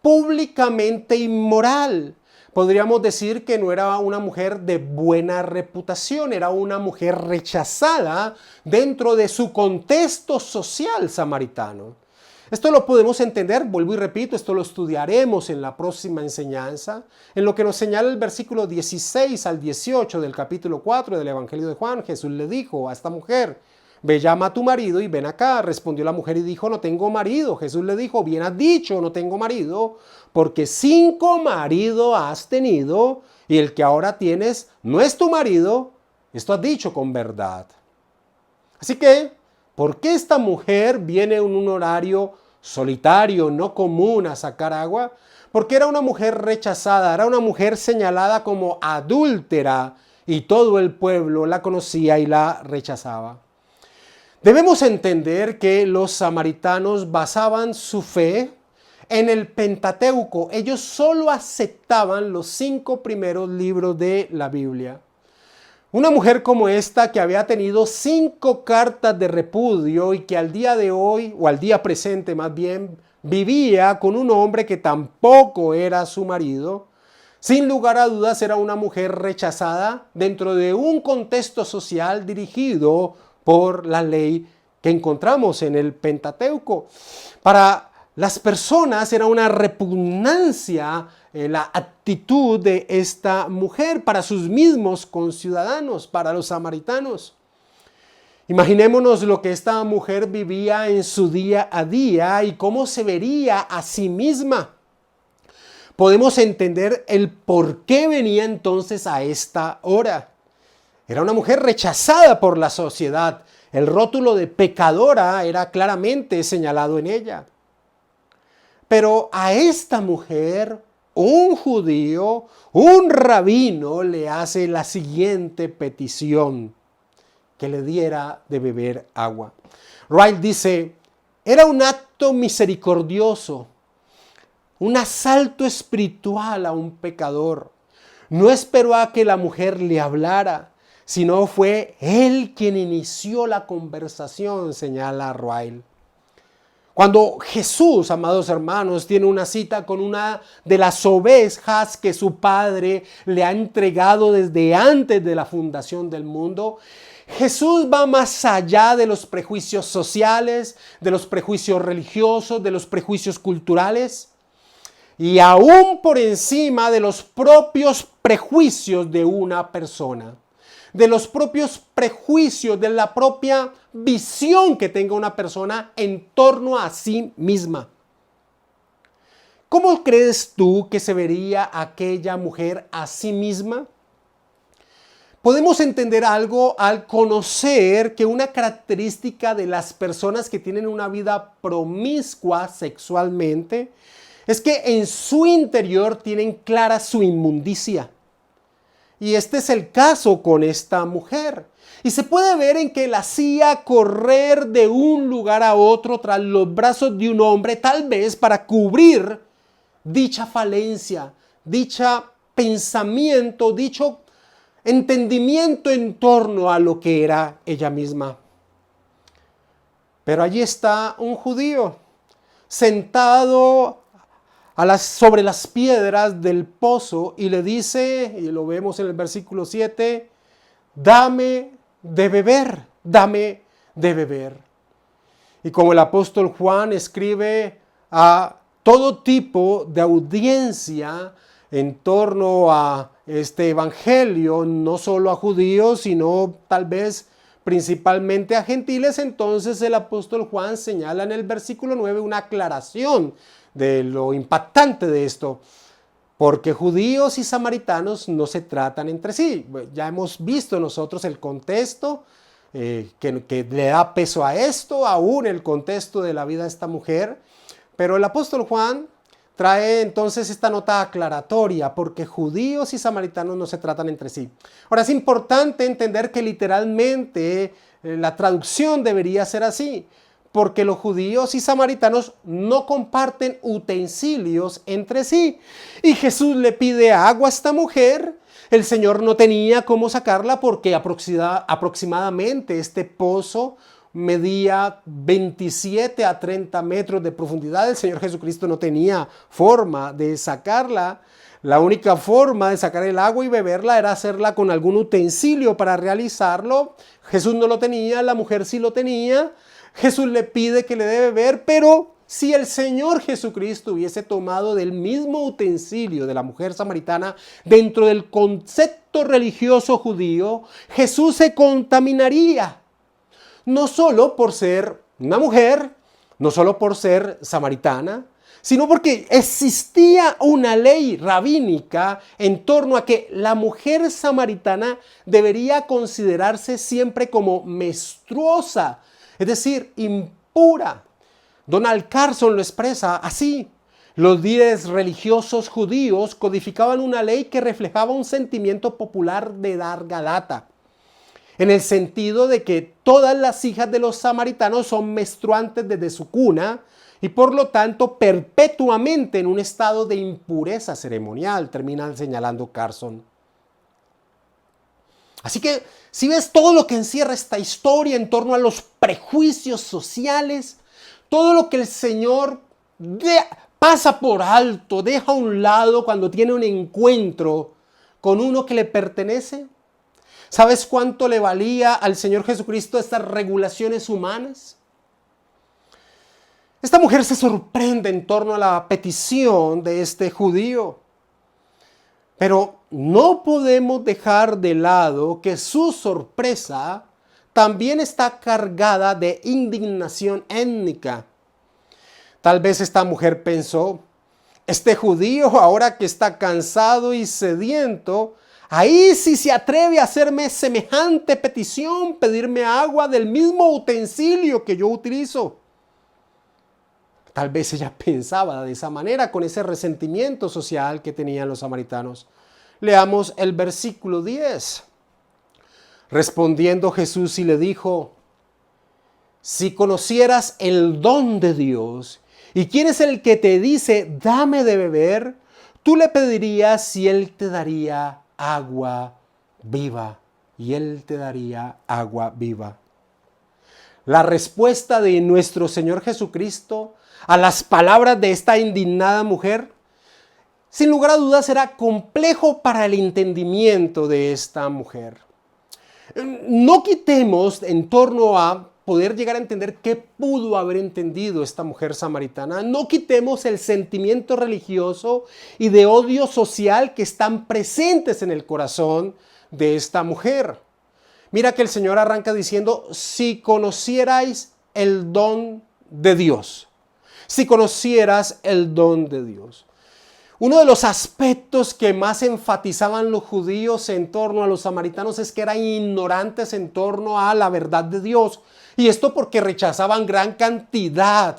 públicamente inmoral. Podríamos decir que no era una mujer de buena reputación, era una mujer rechazada dentro de su contexto social samaritano. Esto lo podemos entender, vuelvo y repito, esto lo estudiaremos en la próxima enseñanza, en lo que nos señala el versículo 16 al 18 del capítulo 4 del Evangelio de Juan. Jesús le dijo a esta mujer: ve, llama a tu marido y ven acá. Respondió la mujer y dijo: no tengo marido. Jesús le dijo: bien has dicho, no tengo marido, porque 5 maridos has tenido y el que ahora tienes no es tu marido. Esto has dicho con verdad. Así que, ¿por qué esta mujer viene en un horario solitario, no común, a sacar agua? Porque era una mujer rechazada, era una mujer señalada como adúltera y todo el pueblo la conocía y la rechazaba. Debemos entender que los samaritanos basaban su fe en el Pentateuco. Ellos solo aceptaban los 5 primeros libros de la Biblia. Una mujer como esta, que había tenido 5 cartas de repudio y que al día de hoy, o al día presente más bien, vivía con un hombre que tampoco era su marido, sin lugar a dudas era una mujer rechazada dentro de un contexto social dirigido por la ley que encontramos en el Pentateuco. Para las personas era una repugnancia la actitud de esta mujer para sus mismos conciudadanos, para los samaritanos. Imaginémonos lo que esta mujer vivía en su día a día y cómo se vería a sí misma. Podemos entender el por qué venía entonces a esta hora. Era una mujer rechazada por la sociedad. El rótulo de pecadora era claramente señalado en ella. Pero a esta mujer, un judío, un rabino, le hace la siguiente petición: que le diera de beber agua. Wright dice: era un acto misericordioso, un asalto espiritual a un pecador. No esperó a que la mujer le hablara, sino fue él quien inició la conversación, señala Wright. Cuando Jesús, amados hermanos, tiene una cita con una de las ovejas que su Padre le ha entregado desde antes de la fundación del mundo, Jesús va más allá de los prejuicios sociales, de los prejuicios religiosos, de los prejuicios culturales y aún por encima de los propios prejuicios de una persona, de los propios prejuicios, de la propia visión que tenga una persona en torno a sí misma. ¿Cómo crees tú que se vería aquella mujer a sí misma? Podemos entender algo al conocer que una característica de las personas que tienen una vida promiscua sexualmente es que en su interior tienen clara su inmundicia. Y este es el caso con esta mujer. Y se puede ver en que la hacía correr de un lugar a otro tras los brazos de un hombre, tal vez para cubrir dicha falencia, dicho pensamiento, dicho entendimiento en torno a lo que era ella misma. Pero allí está un judío sentado sobre las piedras del pozo y le dice, y lo vemos en el versículo 7, dame de beber, dame de beber. Y como el apóstol Juan escribe a todo tipo de audiencia en torno a este evangelio, no solo a judíos, sino tal vez principalmente a gentiles, entonces el apóstol Juan señala en el versículo 9 una aclaración de lo impactante de esto, porque judíos y samaritanos no se tratan entre sí. Ya hemos visto nosotros el contexto que le da peso a esto, aún el contexto de la vida de esta mujer, pero el apóstol Juan trae entonces esta nota aclaratoria, porque judíos y samaritanos no se tratan entre sí. Ahora es importante entender que literalmente la traducción debería ser así, porque los judíos y samaritanos no comparten utensilios entre sí. Y Jesús le pide agua a esta mujer. El Señor no tenía cómo sacarla porque aproximadamente este pozo medía 27 a 30 metros de profundidad. El Señor Jesucristo no tenía forma de sacarla. La única forma de sacar el agua y beberla era hacerla con algún utensilio para realizarlo. Jesús no lo tenía, la mujer sí lo tenía. Jesús le pide que le dé beber, pero si el Señor Jesucristo hubiese tomado del mismo utensilio de la mujer samaritana dentro del concepto religioso judío, Jesús se contaminaría. No solo por ser una mujer, no solo por ser samaritana, sino porque existía una ley rabínica en torno a que la mujer samaritana debería considerarse siempre como menstruosa, es decir, impura. Donald Carson lo expresa así. Los líderes religiosos judíos codificaban una ley que reflejaba un sentimiento popular de larga data, en el sentido de que todas las hijas de los samaritanos son menstruantes desde su cuna y por lo tanto perpetuamente en un estado de impureza ceremonial, termina señalando Carson. Así que si ves todo lo que encierra esta historia en torno a los prejuicios sociales, todo lo que el Señor pasa por alto, deja a un lado cuando tiene un encuentro con uno que le pertenece. ¿Sabes cuánto le valía al Señor Jesucristo estas regulaciones humanas? Esta mujer se sorprende en torno a la petición de este judío. Pero no podemos dejar de lado que su sorpresa también está cargada de indignación étnica. Tal vez esta mujer pensó, este judío ahora que está cansado y sediento, ahí sí se atreve a hacerme semejante petición, pedirme agua del mismo utensilio que yo utilizo. Tal vez ella pensaba de esa manera, con ese resentimiento social que tenían los samaritanos. Leamos el versículo 10. Respondiendo Jesús y le dijo, si conocieras el don de Dios y quién es el que te dice, dame de beber, tú le pedirías y él te daría agua viva. Y él te daría agua viva. La respuesta de nuestro Señor Jesucristo a las palabras de esta indignada mujer, sin lugar a dudas, era complejo para el entendimiento de esta mujer. No quitemos en torno a poder llegar a entender qué pudo haber entendido esta mujer samaritana. No quitemos el sentimiento religioso y de odio social que están presentes en el corazón de esta mujer. Mira que el Señor arranca diciendo, si conocierais el don de Dios. Si conocieras el don de Dios. Uno de los aspectos que más enfatizaban los judíos en torno a los samaritanos es que eran ignorantes en torno a la verdad de Dios. Y esto porque rechazaban gran cantidad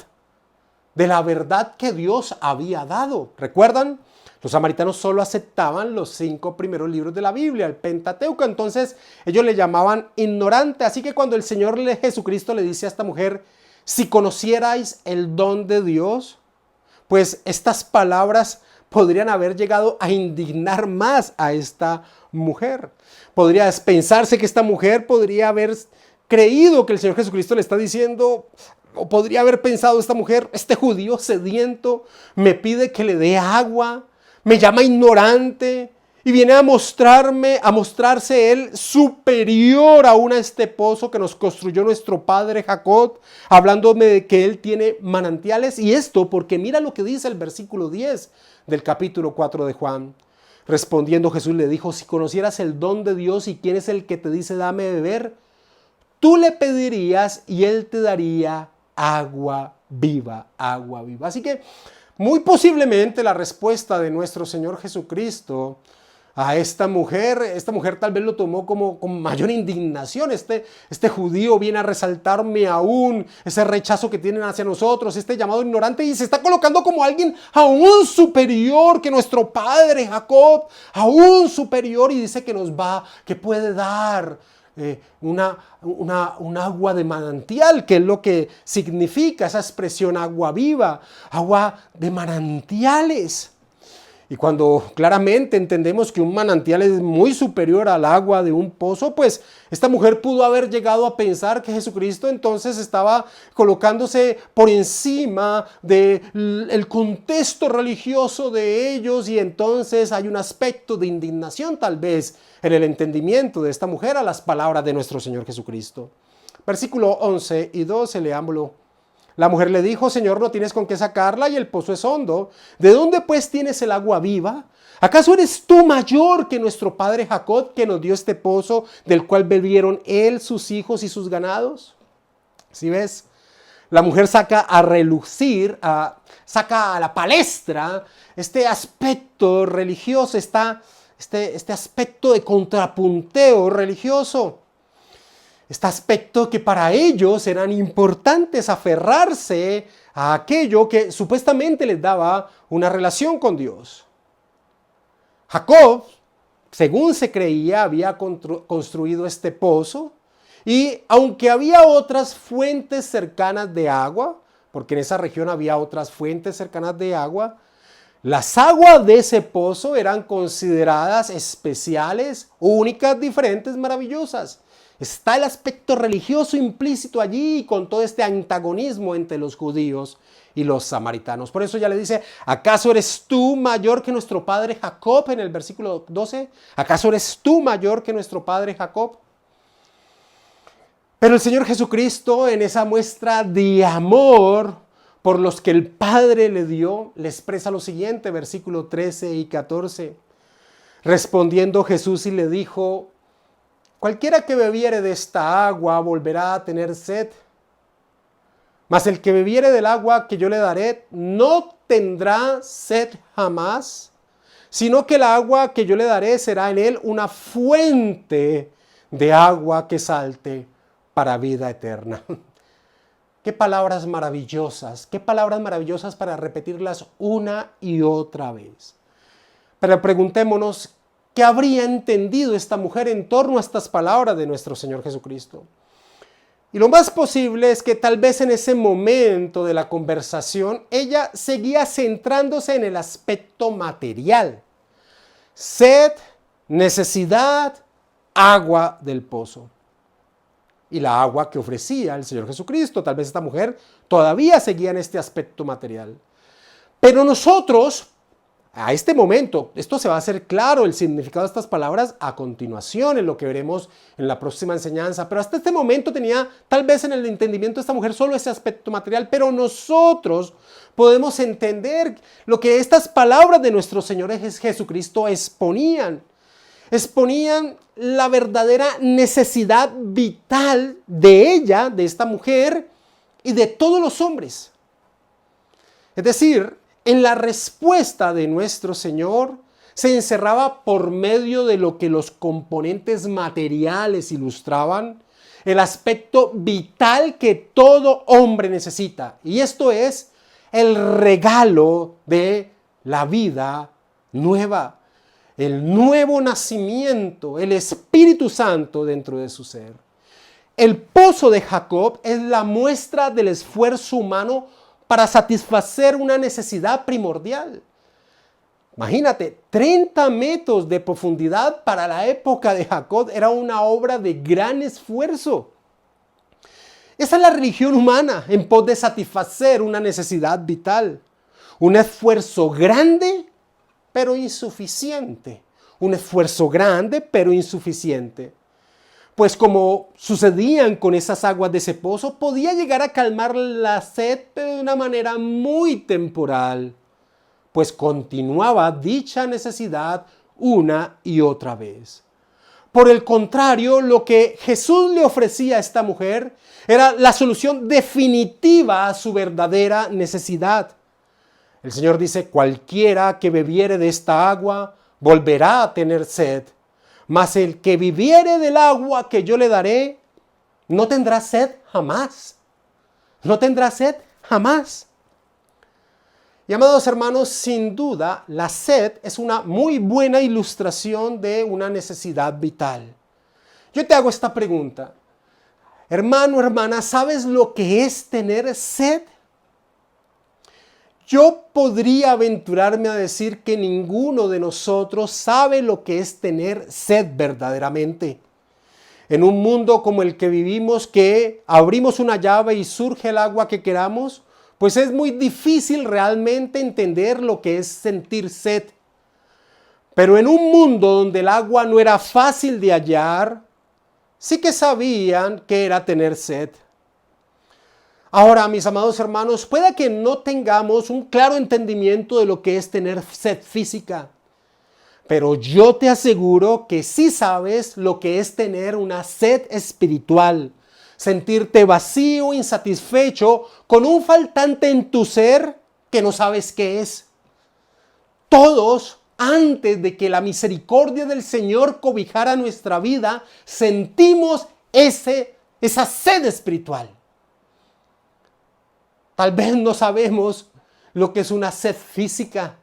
de la verdad que Dios había dado. ¿Recuerdan? Los samaritanos solo aceptaban los 5 primeros libros de la Biblia, el Pentateuco. Entonces ellos le llamaban ignorante. Así que cuando el Señor Jesucristo le dice a esta mujer, si conocierais el don de Dios, pues estas palabras podrían haber llegado a indignar más a esta mujer. Podría pensarse que esta mujer podría haber creído que el Señor Jesucristo le está diciendo, o podría haber pensado esta mujer, este judío sediento me pide que le dé agua, me llama ignorante y viene a mostrarse él superior aún a este pozo que nos construyó nuestro padre Jacob, hablándome de que él tiene manantiales. Y esto porque mira lo que dice el versículo 10 del capítulo 4 de Juan. Respondiendo Jesús le dijo, si conocieras el don de Dios y quién es el que te dice dame de beber, tú le pedirías y él te daría agua viva, agua viva. Así que muy posiblemente la respuesta de nuestro Señor Jesucristo a esta mujer tal vez lo tomó como con mayor indignación. Este judío viene a resaltarme aún ese rechazo que tienen hacia nosotros, este llamado ignorante, y se está colocando como alguien aún superior que nuestro padre Jacob, aún superior, y dice que puede dar un agua de manantial, que es lo que significa esa expresión agua viva, agua de manantiales. Y cuando claramente entendemos que un manantial es muy superior al agua de un pozo, pues esta mujer pudo haber llegado a pensar que Jesucristo entonces estaba colocándose por encima del contexto religioso de ellos, y entonces hay un aspecto de indignación tal vez en el entendimiento de esta mujer a las palabras de nuestro Señor Jesucristo. Versículo 11 y 12, leámoslo. La mujer le dijo, Señor, no tienes con qué sacarla y el pozo es hondo. ¿De dónde pues tienes el agua viva? ¿Acaso eres tú mayor que nuestro padre Jacob, que nos dio este pozo del cual bebieron él, sus hijos y sus ganados? ¿Sí ves? La mujer saca a relucir, saca a la palestra este aspecto religioso, este aspecto de contrapunteo religioso. Este aspecto que para ellos eran importantes aferrarse a aquello que supuestamente les daba una relación con Dios. Jacob, según se creía, había construido este pozo, y aunque había otras fuentes cercanas de agua, porque en esa región había otras fuentes cercanas de agua, las aguas de ese pozo eran consideradas especiales, únicas, diferentes, maravillosas. Está el aspecto religioso implícito allí, con todo este antagonismo entre los judíos y los samaritanos. Por eso ya le dice, ¿acaso eres tú mayor que nuestro padre Jacob? En el versículo 12, ¿acaso eres tú mayor que nuestro padre Jacob? Pero el Señor Jesucristo, en esa muestra de amor por los que el Padre le dio, le expresa lo siguiente, versículo 13 y 14. Respondiendo Jesús y le dijo, cualquiera que bebiere de esta agua volverá a tener sed, mas el que bebiere del agua que yo le daré no tendrá sed jamás, sino que el agua que yo le daré será en él una fuente de agua que salte para vida eterna. Qué palabras maravillosas para repetirlas una y otra vez. Pero preguntémonos, ¿qué habría entendido esta mujer en torno a estas palabras de nuestro Señor Jesucristo? Y lo más posible es que tal vez en ese momento de la conversación ella seguía centrándose en el aspecto material. Sed, necesidad, agua del pozo. Y la agua que ofrecía el Señor Jesucristo. Tal vez esta mujer todavía seguía en este aspecto material. Pero nosotros, A este momento, esto se va a hacer claro el significado de estas palabras a continuación, en lo que veremos en la próxima enseñanza, pero hasta este momento tenía tal vez en el entendimiento de esta mujer solo ese aspecto material, pero nosotros podemos entender lo que estas palabras de nuestro Señor Jesucristo exponían. Exponían la verdadera necesidad vital de ella, de esta mujer y de todos los hombres. Es decir, en la respuesta de nuestro Señor se encerraba por medio de lo que los componentes materiales ilustraban, el aspecto vital que todo hombre necesita. Y esto es el regalo de la vida nueva, el nuevo nacimiento, el Espíritu Santo dentro de su ser. El pozo de Jacob es la muestra del esfuerzo humano para satisfacer una necesidad primordial. Imagínate, 30 metros de profundidad para la época de Jacob era una obra de gran esfuerzo. Esa es la religión humana en pos de satisfacer una necesidad vital. Un esfuerzo grande, pero insuficiente. Un esfuerzo grande, pero insuficiente. Pues como sucedían con esas aguas de ese pozo, podía llegar a calmar la sed, pero de una manera muy temporal, pues continuaba dicha necesidad una y otra vez. Por el contrario, lo que Jesús le ofrecía a esta mujer era la solución definitiva a su verdadera necesidad. El Señor dice, cualquiera que bebiere de esta agua volverá a tener sed. Mas el que viviere del agua que yo le daré, no tendrá sed jamás. No tendrá sed jamás. Y amados hermanos, sin duda, la sed es una muy buena ilustración de una necesidad vital. Yo te hago esta pregunta. Hermano, hermana, ¿sabes lo que es tener sed? Yo podría aventurarme a decir que ninguno de nosotros sabe lo que es tener sed verdaderamente. En un mundo como el que vivimos, que abrimos una llave y surge el agua que queramos, pues es muy difícil realmente entender lo que es sentir sed. Pero en un mundo donde el agua no era fácil de hallar, sí que sabían que era tener sed. Ahora, mis amados hermanos, puede que no tengamos un claro entendimiento de lo que es tener sed física, pero yo te aseguro que sí sabes lo que es tener una sed espiritual, sentirte vacío, insatisfecho, con un faltante en tu ser que no sabes qué es. Todos, antes de que la misericordia del Señor cobijara nuestra vida, sentimos esa sed espiritual. Tal vez no sabemos lo que es una sed física,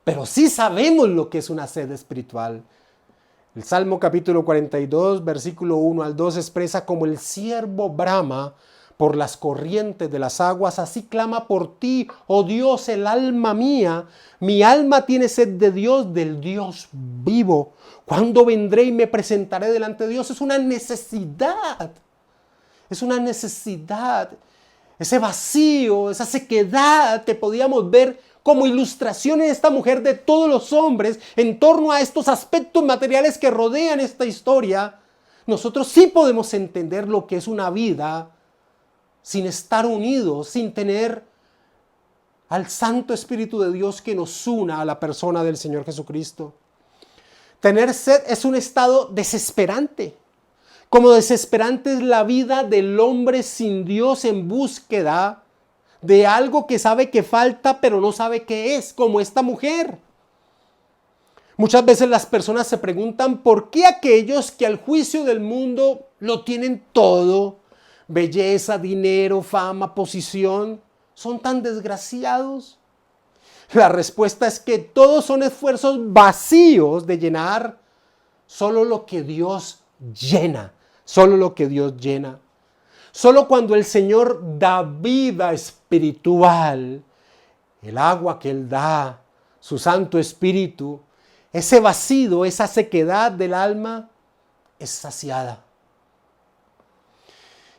pero sí sabemos lo que es una sed espiritual. El Salmo capítulo 42, versículo 1 al 2 expresa como el ciervo brama por las corrientes de las aguas, así clama por ti, oh Dios, el alma mía. Mi alma tiene sed de Dios, del Dios vivo. ¿Cuándo vendré y me presentaré delante de Dios? Es una necesidad. Es una necesidad. Ese vacío, esa sequedad que podíamos ver como ilustración en esta mujer de todos los hombres en torno a estos aspectos materiales que rodean esta historia, nosotros sí podemos entender lo que es una vida sin estar unidos, sin tener al Santo Espíritu de Dios que nos una a la persona del Señor Jesucristo. Tener sed es un estado desesperante. Como desesperante es la vida del hombre sin Dios en búsqueda de algo que sabe que falta, pero no sabe qué es, como esta mujer. Muchas veces las personas se preguntan por qué aquellos que al juicio del mundo lo tienen todo, belleza, dinero, fama, posición, son tan desgraciados. La respuesta es que todos son esfuerzos vacíos de llenar solo lo que Dios llena. Solo lo que Dios llena. Solo cuando el Señor da vida espiritual, el agua que Él da, su Santo Espíritu, ese vacío, esa sequedad del alma es saciada.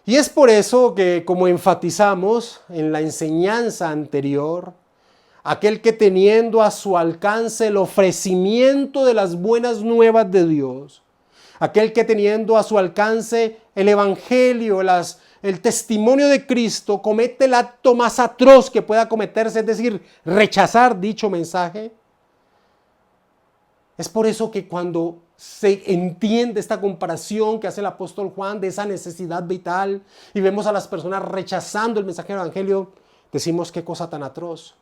Y es por eso que, como enfatizamos en la enseñanza anterior, aquel que teniendo a su alcance el ofrecimiento de las buenas nuevas de Dios, aquel que teniendo a su alcance el evangelio, el testimonio de Cristo, comete el acto más atroz que pueda cometerse, es decir, rechazar dicho mensaje. Es por eso que cuando se entiende esta comparación que hace el apóstol Juan de esa necesidad vital y vemos a las personas rechazando el mensaje del evangelio, decimos qué cosa tan atroz.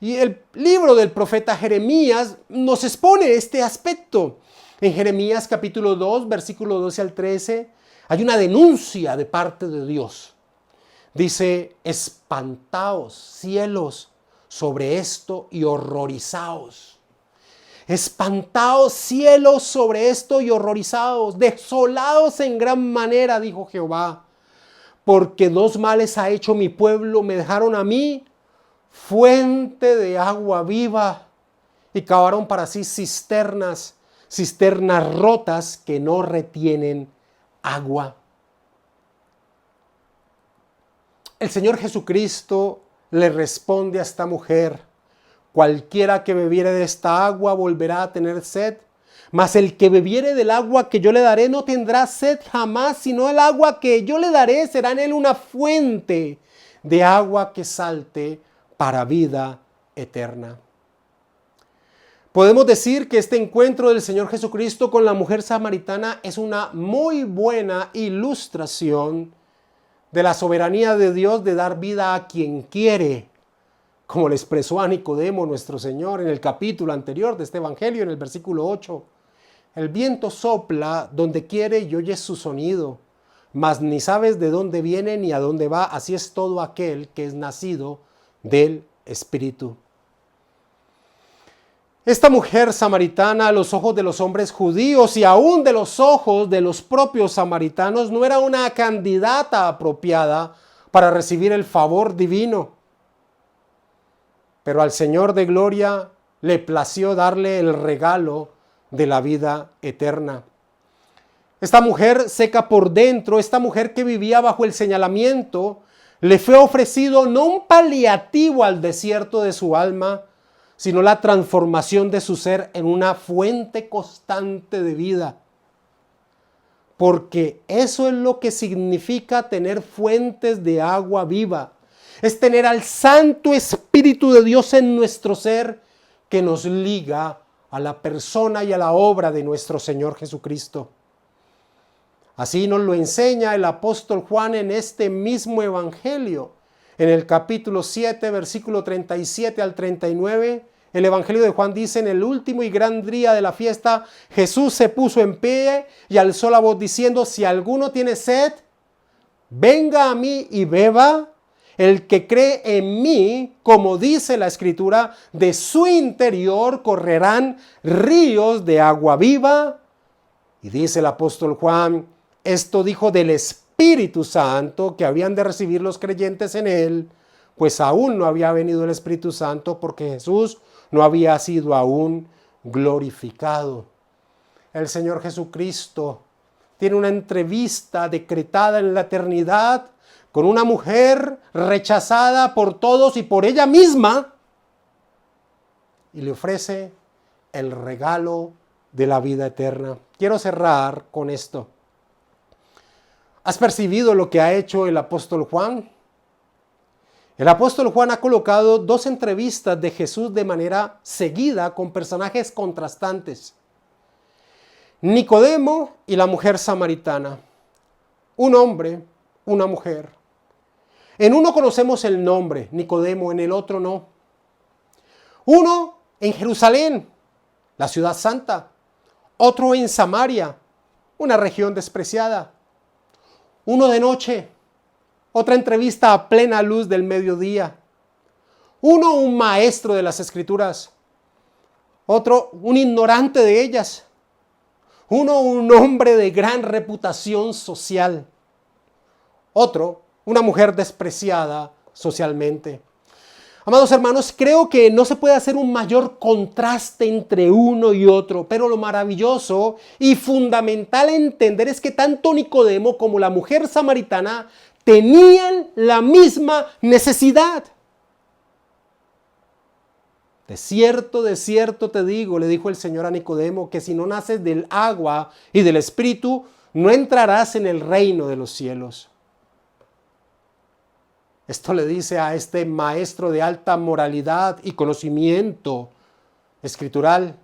Y el libro del profeta Jeremías nos expone este aspecto. En Jeremías capítulo 2, versículo 12 al 13, hay una denuncia de parte de Dios. Dice, espantaos cielos sobre esto y horrorizaos. Espantaos cielos sobre esto y horrorizaos, desolados en gran manera, dijo Jehová, porque dos males ha hecho mi pueblo, me dejaron a mí fuente de agua viva y cavaron para sí cisternas rotas que no retienen agua. El Señor Jesucristo le responde a esta mujer: cualquiera que bebiere de esta agua volverá a tener sed, mas el que bebiere del agua que yo le daré no tendrá sed jamás, sino el agua que yo le daré será en él una fuente de agua que salte para vida eterna. Podemos decir que este encuentro del Señor Jesucristo con la mujer samaritana es una muy buena ilustración de la soberanía de Dios de dar vida a quien quiere, como le expresó a Nicodemo nuestro Señor en el capítulo anterior de este evangelio, en el versículo 8. El viento sopla donde quiere y oyes su sonido, mas ni sabes de dónde viene ni a dónde va. Así es todo aquel que es nacido del Espíritu. Esta mujer samaritana, a los ojos de los hombres judíos y aún de los ojos de los propios samaritanos, no era una candidata apropiada para recibir el favor divino. Pero al Señor de gloria le plació darle el regalo de la vida eterna. Esta mujer seca por dentro, esta mujer que vivía bajo el señalamiento, le fue ofrecido no un paliativo al desierto de su alma, sino la transformación de su ser en una fuente constante de vida. Porque eso es lo que significa tener fuentes de agua viva. Es tener al Santo Espíritu de Dios en nuestro ser que nos liga a la persona y a la obra de nuestro Señor Jesucristo. Así nos lo enseña el apóstol Juan en este mismo evangelio. En el capítulo 7, versículo 37 al 39, el evangelio de Juan dice: en el último y gran día de la fiesta, Jesús se puso en pie y alzó la voz diciendo: si alguno tiene sed, venga a mí y beba. El que cree en mí, como dice la Escritura, de su interior correrán ríos de agua viva. Y dice el apóstol Juan, esto dijo del Espíritu Santo que habían de recibir los creyentes en él, pues aún no había venido el Espíritu Santo porque Jesús no había sido aún glorificado. El Señor Jesucristo tiene una entrevista decretada en la eternidad con una mujer rechazada por todos y por ella misma, y le ofrece el regalo de la vida eterna. Quiero cerrar con esto. ¿Has percibido lo que ha hecho el apóstol Juan? El apóstol Juan ha colocado dos entrevistas de Jesús de manera seguida con personajes contrastantes. Nicodemo y la mujer samaritana. Un hombre, una mujer. En uno conocemos el nombre, Nicodemo, en el otro no. Uno en Jerusalén, la ciudad santa. Otro en Samaria, una región despreciada. Uno de noche, otra entrevista a plena luz del mediodía. Uno un maestro de las Escrituras, otro un ignorante de ellas. Uno un hombre de gran reputación social. Otro una mujer despreciada socialmente. Amados hermanos, creo que no se puede hacer un mayor contraste entre uno y otro, pero lo maravilloso y fundamental a entender es que tanto Nicodemo como la mujer samaritana tenían la misma necesidad. de cierto te digo, le dijo el Señor a Nicodemo, que si no naces del agua y del Espíritu, no entrarás en el reino de los cielos. Esto le dice a este maestro de alta moralidad y conocimiento escritural.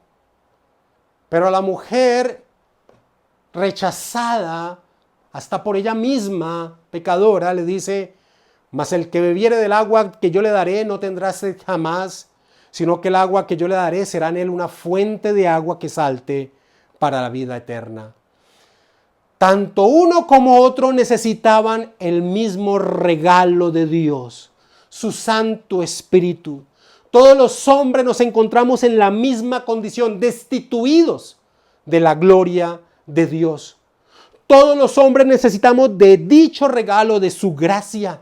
Pero a la mujer rechazada, hasta por ella misma, pecadora, le dice: mas el que bebiere del agua que yo le daré no tendrá sed jamás, sino que el agua que yo le daré será en él una fuente de agua que salte para la vida eterna. Tanto uno como otro necesitaban el mismo regalo de Dios, su Santo Espíritu. Todos los hombres nos encontramos en la misma condición, destituidos de la gloria de Dios. Todos los hombres necesitamos de dicho regalo de su gracia.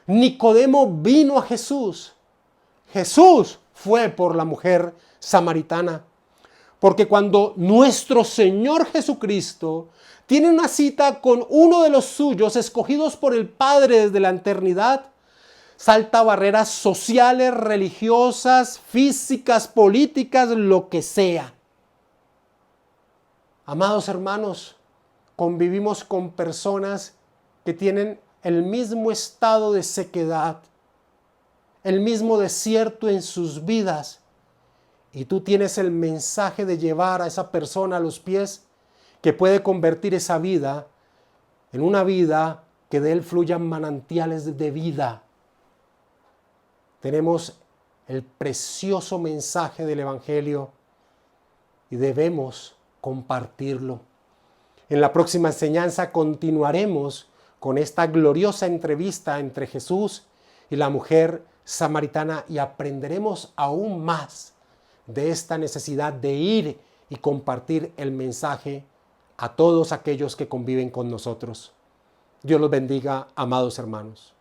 Nicodemo vino a Jesús. Jesús fue por la mujer samaritana. Porque cuando nuestro Señor Jesucristo tiene una cita con uno de los suyos escogidos por el Padre desde la eternidad, salta barreras sociales, religiosas, físicas, políticas, lo que sea. Amados hermanos, convivimos con personas que tienen el mismo estado de sequedad, el mismo desierto en sus vidas. Y tú tienes el mensaje de llevar a esa persona a los pies, que puede convertir esa vida en una vida que de él fluyan manantiales de vida. Tenemos el precioso mensaje del Evangelio y debemos compartirlo. En la próxima enseñanza continuaremos con esta gloriosa entrevista entre Jesús y la mujer samaritana y aprenderemos aún más de esta necesidad de ir y compartir el mensaje a todos aquellos que conviven con nosotros. Dios los bendiga, amados hermanos.